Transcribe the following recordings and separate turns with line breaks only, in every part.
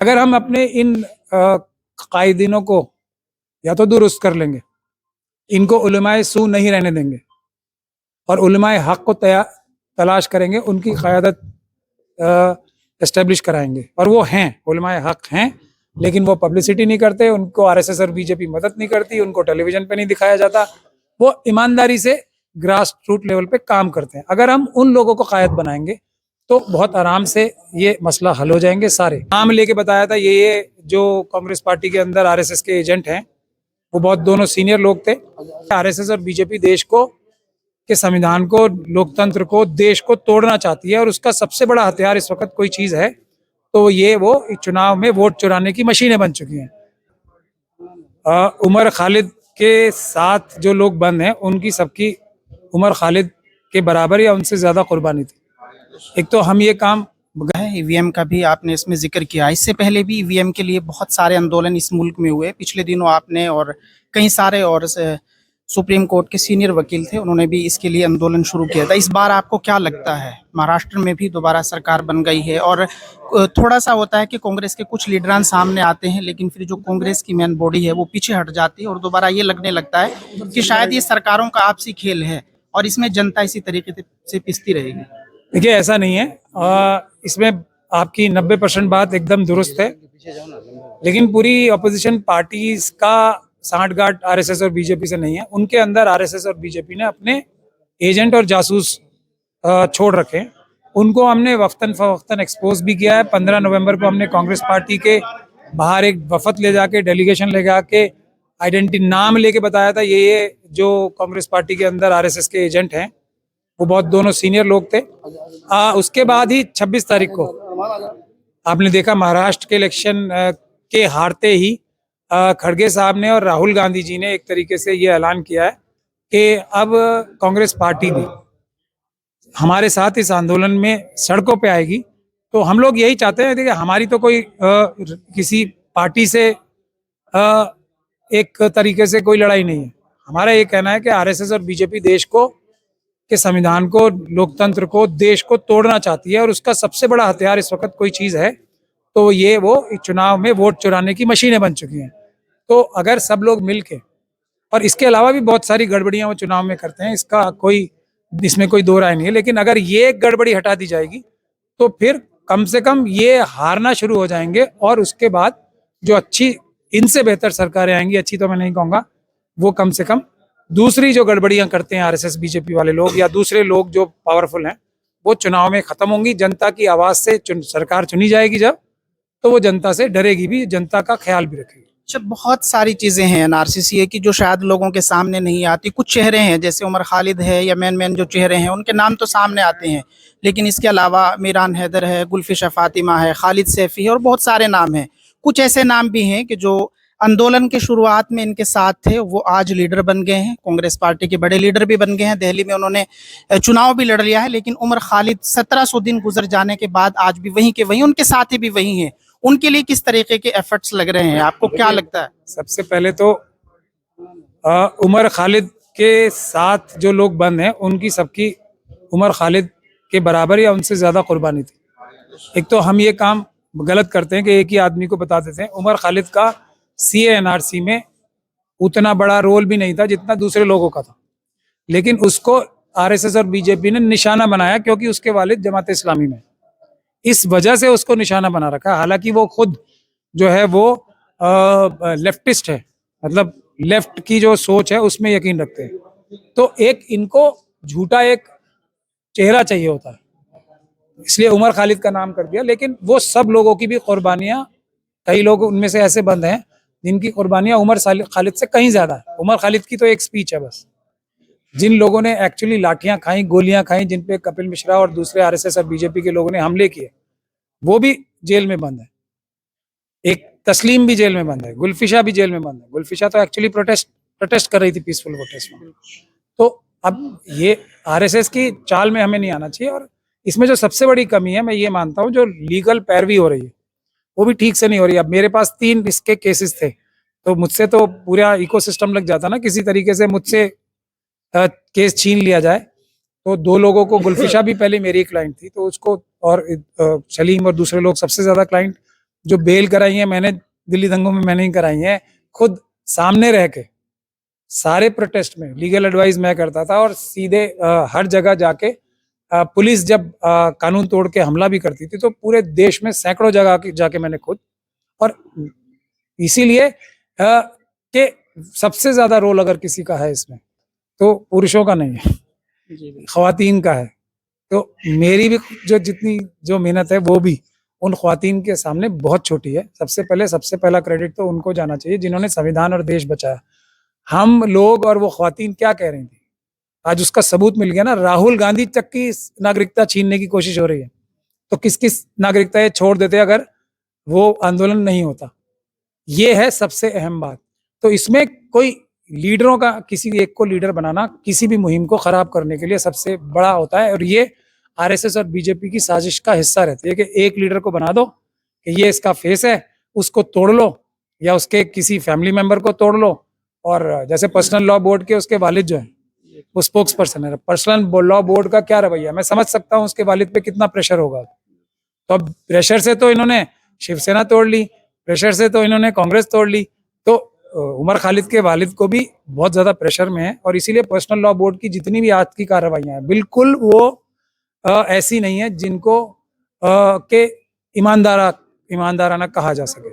अगर हम अपने इन कायदीनों को या तो दुरुस्त कर लेंगे, इनको उलमाए सू नहीं रहने देंगे और उलमाए हक को तलाश करेंगे, उनकी क़यादत एस्टेब्लिश कराएंगे। और वो हैं, उलमाए हक हैं, लेकिन वो पब्लिसिटी नहीं करते, उनको आरएसएस और बीजेपी मदद नहीं करती, उनको टेलीविजन पे नहीं दिखाया जाता। वो ईमानदारी से ग्रास रूट लेवल पे काम करते हैं। अगर हम उन लोगों को कायद बनाएंगे तो बहुत आराम से ये मसला हल हो जाएंगे। सारे नाम लेके बताया था, ये जो कांग्रेस पार्टी के अंदर आरएसएस के एजेंट हैं, वो बहुत दोनों सीनियर लोग थे। आरएसएस और बीजेपी देश को के संविधान को, लोकतंत्र को, देश को तोड़ना चाहती है और उसका सबसे बड़ा हथियार इस वक्त कोई चीज है तो ये वो चुनाव में वोट चुराने की मशीनें बन चुकी हैं। उमर खालिद के साथ जो लोग बंद हैं, उनकी सबकी उमर खालिद के बराबर या उनसे ज्यादा कुर्बानी थी। एक तो हम ये काम
ईवीएम का भी आपने इसमें जिक्र किया। इससे पहले भी ईवीएम के लिए बहुत सारे आंदोलन इस मुल्क में हुए। पिछले दिनों आपने और कई सारे और सुप्रीम कोर्ट के सीनियर वकील थे, उन्होंने भी इसके लिए आंदोलन शुरू किया था। इस बार आपको क्या लगता है, महाराष्ट्र में भी दोबारा सरकार बन गई है और थोड़ा सा होता है कि कांग्रेस के कुछ लीडरान सामने आते हैं, लेकिन फिर जो कांग्रेस की मेन बॉडी है वो पीछे हट जाती है और दोबारा ये लगने लगता है कि शायद ये सरकारों का आपसी खेल है और इसमें जनता इसी तरीके से पिसती रहेगी।
देखिए, ऐसा नहीं है। इसमें आपकी 90% बात एकदम दुरुस्त है, लेकिन पूरी अपोजिशन पार्टीज का सांठगांठ आरएसएस और बीजेपी से नहीं है। उनके अंदर आरएसएस और बीजेपी ने अपने एजेंट और जासूस छोड़ रखे हैं। उनको हमने वक्तन फवक्तन एक्सपोज भी किया है। 15 नवंबर को हमने कांग्रेस पार्टी के बाहर एक वफद ले जाके, डेलीगेशन ले जाके, आइडेंटिटी नाम लेके बताया था ये जो कांग्रेस पार्टी के अंदर आरएसएस के एजेंट हैं, वो बहुत दोनों सीनियर लोग थे। उसके बाद ही 26 तारीख को आपने देखा, महाराष्ट्र के इलेक्शन के हारते ही खड़गे साहब ने और राहुल गांधी जी ने एक तरीके से ये ऐलान किया है कि अब कांग्रेस पार्टी भी हमारे साथ इस आंदोलन में सड़कों पे आएगी। तो हम लोग यही चाहते हैं। देखिए, हमारी तो कोई किसी पार्टी से एक तरीके से कोई लड़ाई नहीं है। हमारा ये कहना है कि आरएसएस और बीजेपी देश को के संविधान को, लोकतंत्र को, देश को तोड़ना चाहती है और उसका सबसे बड़ा हथियार इस वक्त कोई चीज है तो ये वो चुनाव में वोट चुराने की मशीनें बन चुकी हैं। तो अगर सब लोग मिलके, और इसके अलावा भी बहुत सारी गड़बड़ियां वो चुनाव में करते हैं, इसमें कोई दो राय नहीं है, लेकिन अगर ये गड़बड़ी हटा दी जाएगी तो फिर कम से कम ये हारना शुरू हो जाएंगे और उसके बाद जो अच्छी, इनसे बेहतर सरकारें आएंगी, अच्छी तो मैं नहीं कहूँगा, वो कम से कम दूसरी जो गड़बड़ियां करते हैं आरएसएस बीजेपी वाले लोग या दूसरे लोग जो पावरफुल हैं, वो चुनाव में खत्म होंगी। जनता की आवाज से सरकार चुनी जाएगी जब, तो वो जनता से डरेगी भी, जनता का ख्याल भी रखेगी।
अच्छा, बहुत सारी चीजें हैं एनआरसीसी की जो शायद लोगों के सामने नहीं आती। कुछ चेहरे हैं जैसे उमर खालिद है या मैन जो चेहरे हैं उनके नाम तो सामने आते हैं, लेकिन इसके अलावा मीरान हैदर है, गुलफिशा फातिमा है, खालिद सैफी है और बहुत सारे नाम हैं। कुछ ऐसे नाम भी हैं कि जो आंदोलन के शुरुआत में इनके साथ थे, वो आज लीडर बन गए हैं, कांग्रेस पार्टी के बड़े लीडर भी बन गए हैं। दिल्ली में उन्होंने चुनाव भी लड़ लिया है, लेकिन उमर खालिद 1700 दिन गुजर जाने के बाद आज भी वहीं के वहीं, उनके साथी भी वहीं हैं। उनके लिए किस तरीके के एफर्ट्स लग रहे हैं, आपको क्या लगता है?
सबसे पहले तो उमर खालिद के साथ जो लोग बंद हैं, उनकी सबकी उमर खालिद के बराबर या उनसे ज्यादा कुर्बानी थी। एक तो हम ये काम गलत करते हैं कि एक ही आदमी को बता देते हैं। उमर खालिद का सीएएनआरसी में उतना बड़ा रोल भी नहीं था जितना दूसरे लोगों का था, लेकिन उसको आरएसएस और बीजेपी ने निशाना बनाया क्योंकि उसके वालिद जमात इस्लामी में, इस वजह से उसको निशाना बना रखा। हालांकि वो खुद जो है वो लेफ्टिस्ट है, मतलब लेफ्ट की जो सोच है उसमें यकीन रखते हैं। तो एक इनको झूठा एक चेहरा चाहिए होता है, इसलिए उमर खालिद का नाम कर दिया। लेकिन वो सब लोगों की भी कुर्बानियां, कई लोग उनमें से ऐसे बंद हैं जिनकी कुर्बानियां उमर खालिद से कहीं ज्यादा है। उमर खालिद की तो एक स्पीच है बस। जिन लोगों ने एक्चुअली लाठियां खाई, गोलियां खाई, जिन पे कपिल मिश्रा और दूसरे आरएसएस और बीजेपी के लोगों ने हमले किए, वो भी जेल में बंद है। एक तस्लीम भी जेल में बंद है, गुलफिशा भी जेल में बंद है। गुलफिशा तो एक्चुअली प्रोटेस्ट कर रही थी, पीसफुल प्रोटेस्ट में। तो अब ये आरएसएस की चाल में हमें नहीं आना चाहिए। और इसमें जो सबसे बड़ी कमी है, मैं ये मानता हूँ, जो लीगल पैरवी हो रही है वो भी ठीक से नहीं हो रही। अब मेरे पास 3 इसके केसेस थे, तो मुझसे तो पूरा इकोसिस्टम लग जाता ना, किसी तरीके से मुझसे केस छीन लिया जाए। तो 2 लोगों को, गुलफिशा भी पहले मेरी क्लाइंट थी, तो उसको, और सलीम और दूसरे लोग सबसे ज्यादा क्लाइंट जो बेल कराई है मैंने, दिल्ली दंगों में मैंने ही कराई है, खुद सामने रह के सारे प्रोटेस्ट में लीगल एडवाइस मैं करता था, और सीधे हर जगह जाके पुलिस जब कानून तोड़ के हमला भी करती थी तो पूरे देश में सैकड़ों जगह जाके मैंने खुद, और इसीलिए कि सबसे ज्यादा रोल अगर किसी का है इसमें तो पुरुषों का नहीं है,
जी बिल्कुल।
ख्वातीन का है। तो मेरी भी जो जितनी जो मेहनत है वो भी उन ख्वातीन के सामने बहुत छोटी है। सबसे पहला क्रेडिट तो उनको जाना चाहिए जिन्होंने संविधान और देश बचाया। हम लोग और वो ख्वातीन क्या कह रही थी, आज उसका सबूत मिल गया ना। राहुल गांधी तक की नागरिकता छीनने की कोशिश हो रही है, तो किस किस नागरिकता ये छोड़ देते अगर वो आंदोलन नहीं होता। ये है सबसे अहम बात। तो इसमें कोई लीडरों का, किसी एक को लीडर बनाना किसी भी मुहिम को खराब करने के लिए सबसे बड़ा होता है, और ये आरएसएस और बीजेपी की साजिश का हिस्सा रहती है कि एक लीडर को बना दो कि ये इसका फेस है, उसको तोड़ लो या उसके किसी फैमिली मेंबर को तोड़ लो। और जैसे पर्सनल लॉ बोर्ड के उसके वालिद जो है वो स्पोक्स पर्सन है, पर्सनल लॉ बोर्ड का क्या रवैया, मैं समझ सकता हूँ उसके वालिद पे कितना प्रेशर होगा। तो अब प्रेशर से तो इन्होंने शिवसेना तोड़ ली, प्रेशर से तो इन्होंने कांग्रेस तोड़ ली, तो उमर खालिद के वालिद को भी बहुत ज्यादा प्रेशर में है। और इसीलिए पर्सनल लॉ बोर्ड की जितनी भी आज की कार्रवाइयां हैं बिल्कुल वो ऐसी नहीं है जिनको के ईमानदाराना कहा जा सके।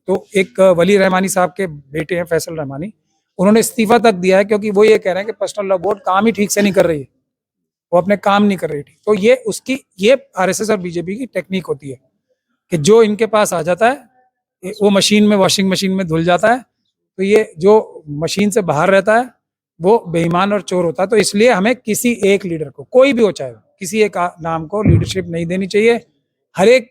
तो एक वली रहमानी साहब के बेटे हैं फैसल रहमानी, उन्होंने इस्तीफा तक दिया है क्योंकि वो ये कह रहे हैं कि पर्सनल लॉ बोर्ड काम ही ठीक से नहीं कर रही है, वो अपने काम नहीं कर रही थी। तो ये आरएसएस और बीजेपी की टेक्निक होती है कि जो इनके पास आ जाता है वो मशीन में, वॉशिंग मशीन में धुल जाता है। तो ये जो मशीन से बाहर रहता है वो बेईमान और चोर होता है। तो इसलिए हमें किसी एक लीडर को, कोई भी हो चाहे, किसी एक नाम को लीडरशिप नहीं देनी चाहिए, हर एक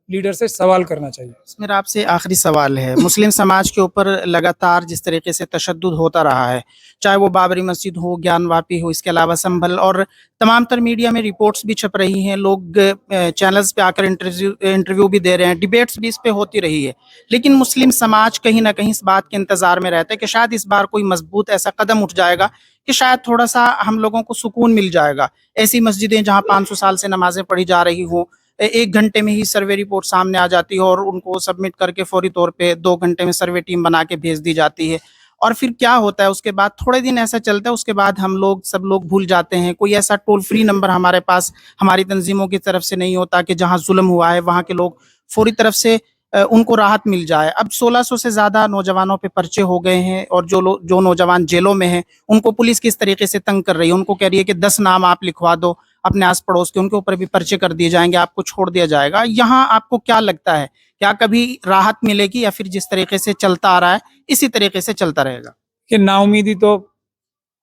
लीडर से सवाल करना चाहिए।
मेरा आपसे आखिरी सवाल है, मुस्लिम समाज के ऊपर लगातार जिस तरीके से तशद्दुद होता रहा है, चाहे वो बाबरी मस्जिद हो, ज्ञानवापी हो, इसके अलावा संभल, और तमाम तर मीडिया में रिपोर्ट्स भी छप रही हैं, लोग चैनल्स पे आकर इंटरव्यू भी दे रहे हैं, डिबेट्स भी इस पे होती रही है, लेकिन मुस्लिम समाज कहीं ना कहीं इस बात के इंतजार में रहता है कि शायद इस बार कोई मजबूत ऐसा कदम उठ जाएगा कि शायद थोड़ा सा हम लोगों को सुकून मिल जाएगा। ऐसी मस्जिदें जहाँ 500 साल से नमाजें पढ़ी जा रही हो, 1 घंटे में ही सर्वे रिपोर्ट सामने आ जाती है और उनको सबमिट करके फौरी तौर पे 2 घंटे में सर्वे टीम बना के भेज दी जाती है। और फिर क्या होता है, उसके बाद थोड़े दिन ऐसा चलता है, उसके बाद हम लोग सब लोग भूल जाते हैं। कोई ऐसा टोल फ्री नंबर हमारे पास हमारी तंजीमों की तरफ से नहीं होता कि जहाँ जुल्म हुआ है वहाँ के लोग फौरी तरफ से उनको राहत मिल जाए। अब 1600 से ज्यादा नौजवानों पे पर्चे हो गए हैं, और जो नौजवान जेलों में हैं उनको पुलिस किस तरीके से तंग कर रही है, उनको कह रही है कि 10 नाम आप लिखवा दो अपने आस पड़ोस के, उनके ऊपर भी पर्चे कर दिए जाएंगे, आपको छोड़ दिया जाएगा। यहाँ आपको क्या लगता है, क्या कभी राहत मिलेगी या फिर जिस तरीके से चलता आ रहा है इसी तरीके से चलता रहेगा?
कि नाउमीदी तो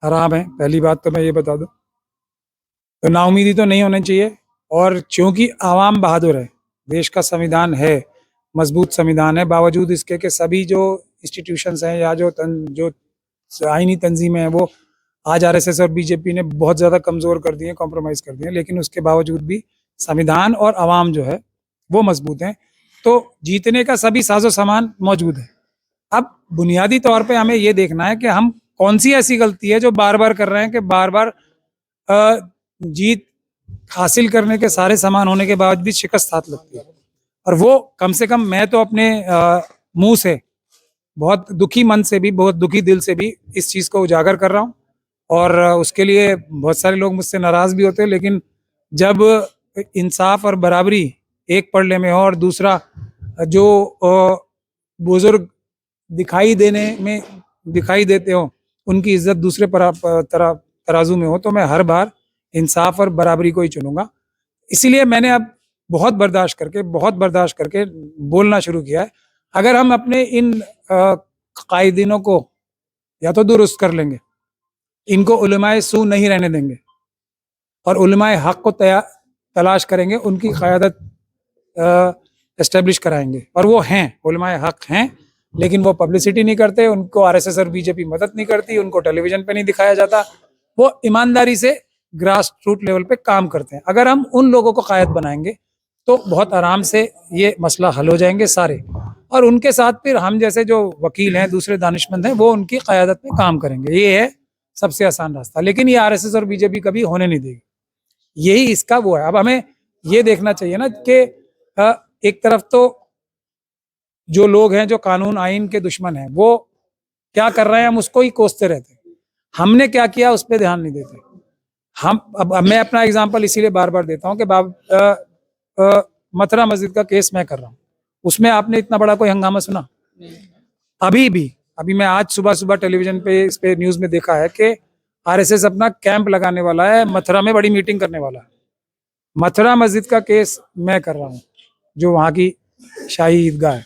हराम है, पहली बात तो मैं ये बता दूं। तो नाउमीदी तो नहीं होनी चाहिए, और क्योंकि आवाम बहादुर है, देश का संविधान है, मजबूत संविधान है, बावजूद इसके कि सभी जो इंस्टीट्यूशंस हैं या जो आईनी तंजीमें हैं वो आज आरएसएस और बीजेपी ने बहुत ज़्यादा कमज़ोर कर दिए, कॉम्प्रोमाइज़ कर दिए, लेकिन उसके बावजूद भी संविधान और आवाम जो है वो मजबूत हैं। तो जीतने का सभी साजो सामान मौजूद है। अब बुनियादी तौर पे हमें ये देखना है कि हम कौन सी ऐसी गलती है जो बार बार कर रहे हैं कि बार बार जीत हासिल करने के सारे सामान होने के बाद भी शिकस्त हाथ लगती है। और वो कम से कम मैं तो अपने मुंह से, बहुत दुखी मन से भी, बहुत दुखी दिल से भी इस चीज़ को उजागर कर रहा हूँ। और उसके लिए बहुत सारे लोग मुझसे नाराज़ भी होते हैं, लेकिन जब इंसाफ और बराबरी एक पड़ले में हो और दूसरा जो बुजुर्ग दिखाई देते हो उनकी इज्जत दूसरे तराजू में हो, तो मैं हर बार इंसाफ और बराबरी को ही चुनूंगा। इसीलिए मैंने अब बहुत बर्दाश्त करके बोलना शुरू किया है। अगर हम अपने इन कायदीनों को या तो दुरुस्त कर लेंगे, इनको उलमाए सू नहीं रहने देंगे और उलमाए हक को तलाश करेंगे, उनकी क़यादत एस्टेब्लिश कराएंगे। और वो हैं, उलमाए हक हैं, लेकिन वो पब्लिसिटी नहीं करते, उनको आरएसएस और बीजेपी मदद नहीं करती, उनको टेलीविजन पे नहीं दिखाया जाता, वो ईमानदारी से ग्रास रूट लेवल पे काम करते हैं। अगर हम उन लोगों को कायद बनाएंगे तो बहुत आराम से ये मसला हल हो जाएंगे सारे, और उनके साथ फिर हम जैसे जो वकील हैं, दूसरे दानिशमंद हैं, वो उनकी क़यादत में काम करेंगे। ये है सबसे आसान रास्ता, लेकिन ये आरएसएस और बीजेपी कभी होने नहीं देगी। यही इसका वो है। अब हमें ये देखना चाहिए ना कि एक तरफ तो जो लोग हैं जो कानून आइन के दुश्मन हैं वो क्या कर रहे हैं, हम उसको ही कोसते रहते हैं। हमने क्या किया उस पर ध्यान नहीं देते। हम अब मैं अपना एग्जांपल इसीलिए बार बार देता हूं कि मथुरा मस्जिद का केस मैं कर रहा हूं, उसमें आपने इतना बड़ा कोई हंगामा सुना? अभी मैं आज सुबह सुबह टेलीविजन पे इस पे न्यूज में देखा है कि आरएसएस अपना कैंप लगाने वाला है, मथुरा में बड़ी मीटिंग करने वाला है। मथुरा मस्जिद का केस मैं कर रहा हूँ, जो वहाँ की शाही ईदगाह है।